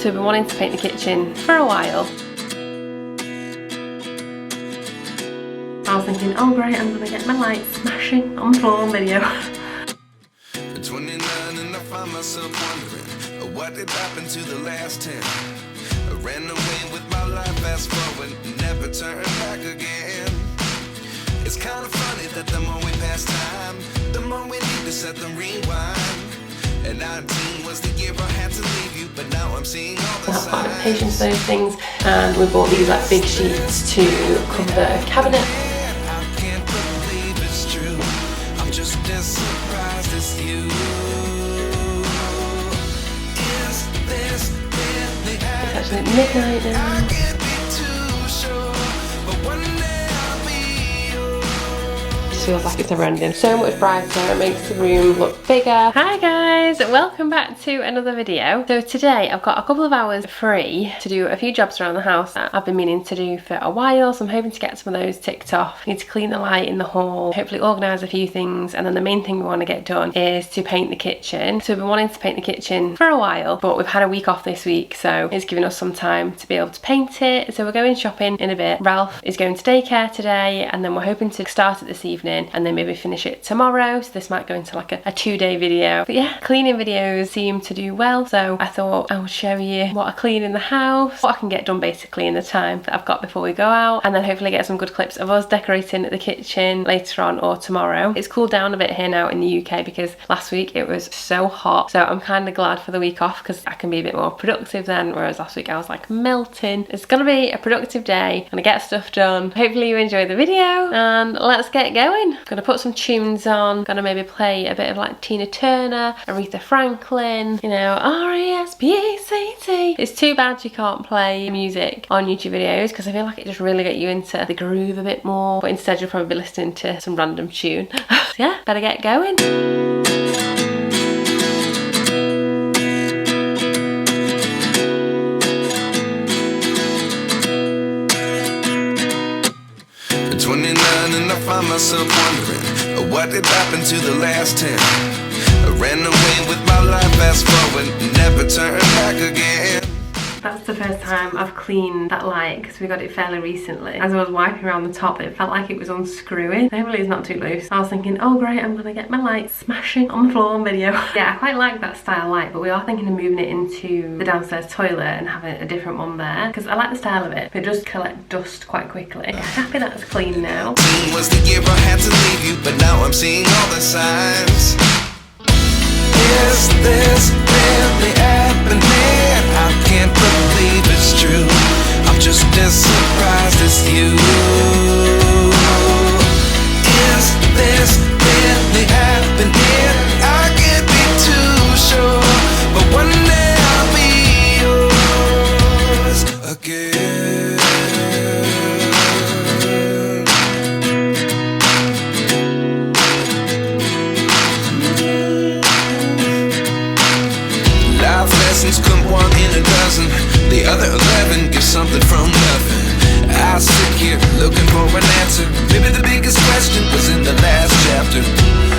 So we've been wanting to paint the kitchen for a while. I was thinking, oh great, I'm gonna get my lights smashing on the floor on video. 29 and I find myself wondering what did happen to the last 10. I ran away with my life, fast forward, never turn back again. It's kind of funny that the more we pass time, the more we need to set them rewind. And 19 was the year I had to leave you, but now I'm seeing all the signs. I have patience for those things, and we bought these like big sheets to cover the cabinet. I can't believe it's true. I'm just as surprised as you. Is this really happening? It's actually midnight now. I can't be too sure, but one day I'll be yours. Just feels like it's never ending. So much brighter, it makes the room look bigger. Hi guys, welcome back to another video. So today I've got a couple of hours free to do a few jobs around the house that I've been meaning to do for a while, so I'm hoping to get some of those ticked off. I need to clean the light in the hall, hopefully organise a few things, and then the main thing we want to get done is to paint the kitchen. So we've been wanting to paint the kitchen for a while, but we've had a week off this week, so it's given us some time to be able to paint it. So we're going shopping in a bit. Ralph is going to daycare today, and then we're hoping to start it this evening and then maybe finish it tomorrow. So this might go into like a 2-day video. But yeah, cleaning videos seem to do well, so I thought I would show you what I clean in the house, what I can get done basically in the time that I've got before we go out, and then hopefully get some good clips of us decorating the kitchen later on or tomorrow. It's cooled down a bit here now in the UK because last week it was so hot, so I'm kind of glad for the week off because I can be a bit more productive then, whereas last week I was like melting. It's gonna be a productive day, gonna get stuff done. Hopefully you enjoy the video, and let's get going. Gonna put some tunes on, gonna maybe play a bit of like Tina Turner, Aretha Franklin, you know, R-E-S-P-A-C-T. It's too bad you can't play music on YouTube videos because I feel like it just really get you into the groove a bit more, but instead you'll probably be listening to some random tune. So yeah, better get going. 29 and I find myself wondering what did happen to the last 10. I ran away with my life, fast forward, never turn back again. That's the first time I've cleaned that light because we got it fairly recently. As I was wiping around the top, it felt like it was unscrewing. Hopefully it's not too loose. I was thinking, oh great, I'm gonna get my light smashing on the floor on video. Yeah, I quite like that style light, but we are thinking of moving it into the downstairs toilet and having a different one there because I like the style of it, but it does collect dust quite quickly. Yeah, happy that it's clean now. Was the year I had to leave you, but now I'm seeing all the signs. Is this really happening? I can't believe it's true. I'm just as surprised as you. Is this really happening? I can't be too sure, but one day I'll be yours again. Lessons come one in a dozen, the other 11 give something from nothing. I sit here looking for an answer. Maybe the biggest question was in the last chapter.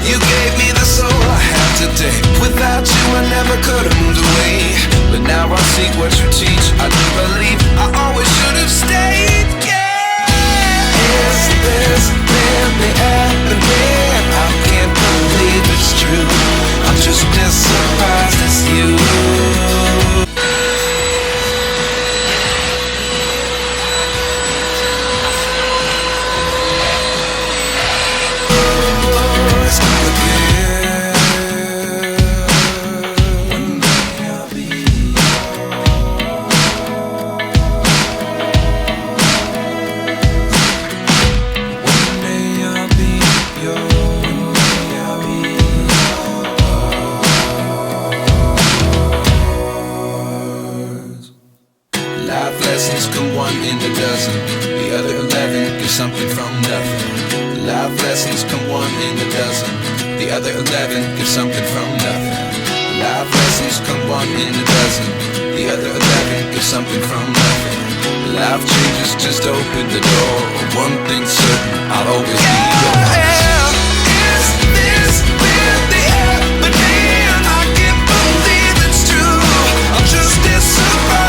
You gave me the soul I have today. Without you I never could have moved away, but now I see what you teach. I do believe I always should have stayed. Yeah. Is this really happening? I can't believe it's true. I'm just as surprised as you. Lessons come one in a dozen, the other 11 give something from nothing. Life lessons come one in a dozen, the other 11 give something from nothing. Life lessons come one in a dozen, the other 11 give something from nothing. Life changes, just open the door. One thing's certain, I'll always be yours. Is this really happening? I can't believe it's true. I'm just as surprised.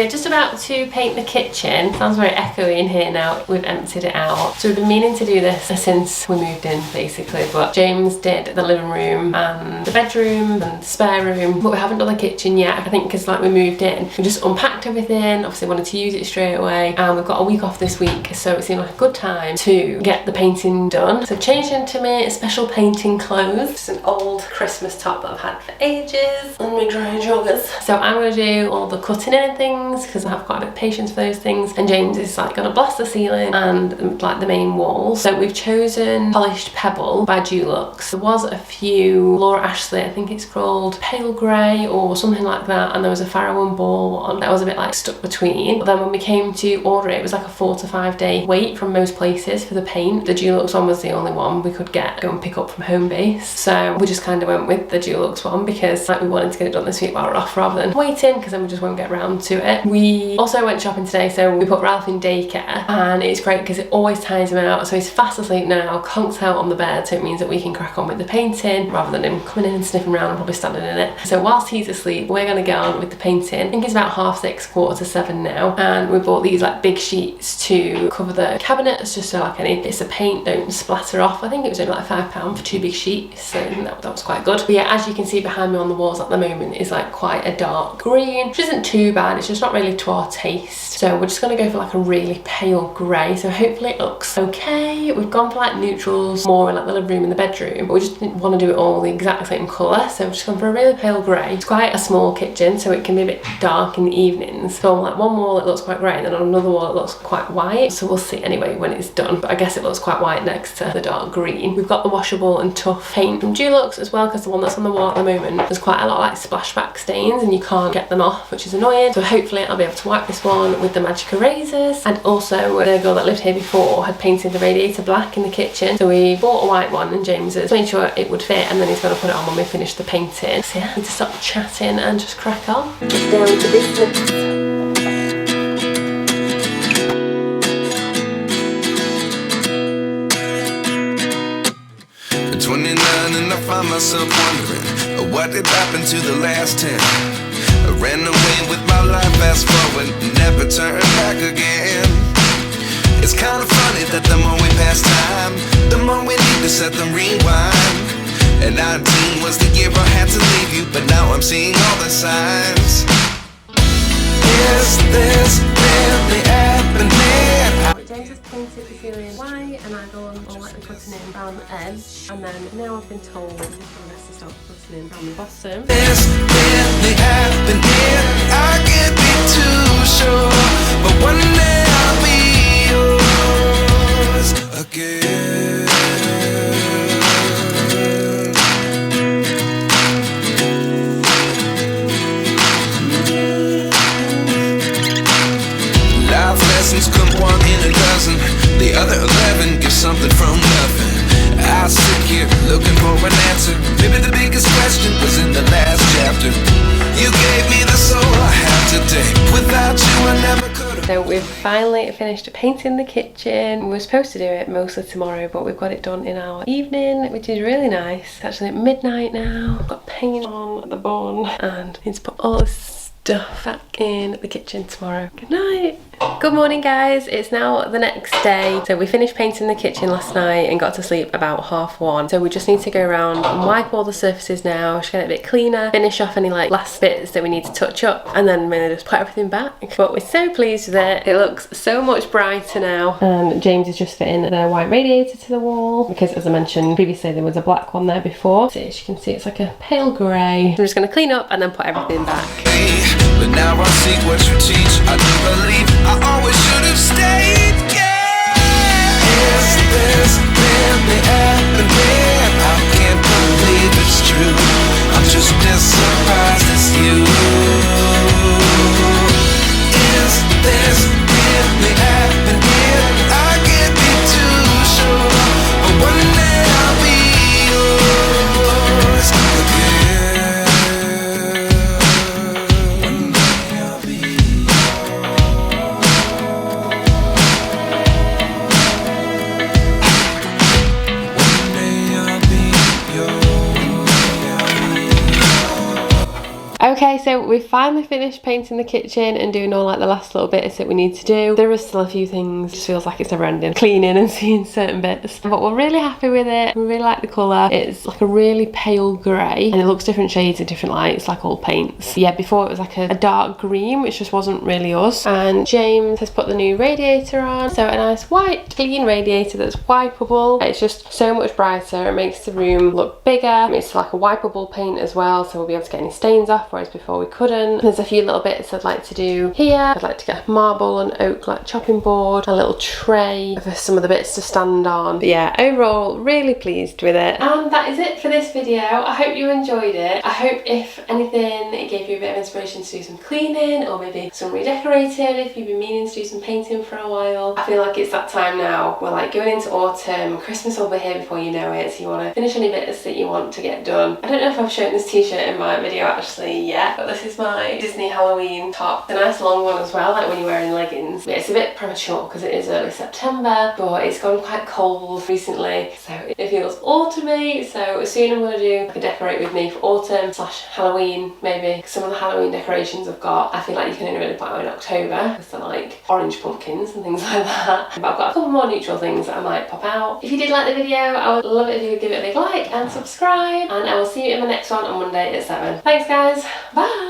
we are just about to paint the kitchen. Sounds very echoey in here now. We've emptied it out. So we've been meaning to do this since we moved in, basically. But James did the living room and the bedroom and the spare room, but we haven't done the kitchen yet. I think because like we moved in, we just unpacked everything. Obviously wanted to use it straight away, and we've got a week off this week, so it seemed like a good time to get the painting done. So I've changed into my special painting clothes. It's an old Christmas top that I've had for ages, and my dry joggers. So I'm going to do all the cutting in and things because I have quite a bit of patience for those things, and James is like going to blast the ceiling and like the main walls. So we've chosen Polished Pebble by Dulux. There was a few Laura Ashley, I think it's called Pale Grey or something like that, and there was a Farrow and Ball one that was a bit like stuck between. But then when we came to order it, it was like a 4 to 5 day wait from most places for the paint. The Dulux one was the only one we could go and pick up from home base, so we just kind of went with the Dulux one because like we wanted to get it done this week while we're off rather than waiting, because then we just won't get around to it. We also went shopping today, so we put Ralph in daycare, and it's great because it always tires him out. So he's fast asleep now, conked out on the bed, so it means that we can crack on with the painting rather than him coming in and sniffing around and probably standing in it. So whilst he's asleep, we're going to get on with the painting. I think it's about 6:30, 6:45 now, and we bought these like big sheets to cover the cabinets just so like any bits of paint don't splatter off. I think it was only like £5 for 2 big sheets, so that was quite good. But yeah, as you can see behind me on the walls at the moment is like quite a dark green, which isn't too bad. It's just not really to our taste, so we're just going to go for like a really pale grey. So hopefully it looks okay. We've gone for like neutrals more in like the living room and the bedroom, but we just didn't want to do it all the exact same colour, so we've just gone for a really pale grey. It's quite a small kitchen, so it can be a bit dark in the evenings. So on like one wall it looks quite grey, and then on another wall it looks quite white, so we'll see anyway when it's done, but I guess it looks quite white next to the dark green. We've got the washable and tough paint from Dulux as well, because the one that's on the wall at the moment, there's quite a lot of like splashback stains and you can't get them off, which is annoying. So hopefully I'll be able to wipe this one with the magic erasers. And also the girl that lived here before had painted the radiator black in the kitchen, so we bought a white one, and James has made sure it would fit, and then he's going to put it on when we finish the painting. So yeah, I need to stop chatting and just crack on. Get down to business. 29 and I find myself wondering what did happen to the last 10. I ran away with my life, fast forward, never turn back again. It's kind of funny that the more we pass time, the more we need to set them rewind. And 19 was the year I had to leave you, but now I'm seeing all the signs. Is this really happening? James has painted the ceiling white, and I've done all like the cutting in around the edge, and then now I've been told I'm going to start cutting in around the bottom. This really happening? I can't be too sure, but one day I'll be yours again. Life lessons come 1 in a dozen. The other 11 give something from nothing. I sit here looking for an answer. Maybe the biggest question was in the last chapter. You gave me the soul I have today. Without you I never could have. So we've finally finished painting the kitchen. We were supposed to do it mostly tomorrow, but we've got it done in our evening, which is really nice. It's actually at midnight now. I've got paint on the bun, and I need to put all this stuff back in the kitchen tomorrow. Good night. Good morning guys, it's now the next day. So we finished painting the kitchen last night and got to sleep about 1:30. So we just need to go around and wipe all the surfaces now, just get it a bit cleaner, finish off any like last bits that we need to touch up, and then mainly just put everything back. But we're so pleased with it. It looks so much brighter now. And James is just fitting the white radiator to the wall, because as I mentioned previously there was a black one there before. So as you can see it's like a pale grey. I'm just going to clean up and then put everything back. But now I see what you teach. I do believe I always should have stayed. Yeah. Is this really happening? I can't believe it's true. I'm just as surprised as you. Is this really happening? I can't be too sure, but one day I'll be yours again. Okay, so we've finally finished painting the kitchen and doing all like the last little bits that we need to do. There is still a few things, just feels like it's never ending, cleaning and seeing certain bits. But we're really happy with it. We really like the colour. It's like a really pale grey and it looks different shades in different lights, like all paints. Yeah, before it was like a dark green, which just wasn't really us. And James has put the new radiator on. So a nice white, clean radiator that's wipeable. It's just so much brighter. It makes the room look bigger. It's like a wipeable paint as well, so we'll be able to get any stains off, whereas before we couldn't. There's a few little bits I'd like to do here. I'd like to get a marble and oak like chopping board, a little tray for some of the bits to stand on. But yeah, overall really pleased with it. And that is it for this video. I hope you enjoyed it. I hope if anything it gave you a bit of inspiration to do some cleaning or maybe some redecorating if you've been meaning to do some painting for a while. I feel like it's that time now. We're like going into autumn, Christmas will be here before you know it, so you want to finish any bits that you want to get done. I don't know if I've shown this t-shirt in my video actually yet, but this is my Disney Halloween top. It's a nice long one as well, like when you're wearing leggings. It's a bit premature because it is early September, but it's gone quite cold recently, so it feels autumny. So soon I'm going to do like a decorate with me for autumn / Halloween maybe. Some of the Halloween decorations I've got, I feel like you can only really buy them in October because they're like orange pumpkins and things like that. But I've got a couple more neutral things that I might pop out. If you did like the video, I would love it if you would give it a big like and subscribe, and I will see you in my next one on Monday at 7. Thanks guys, bye!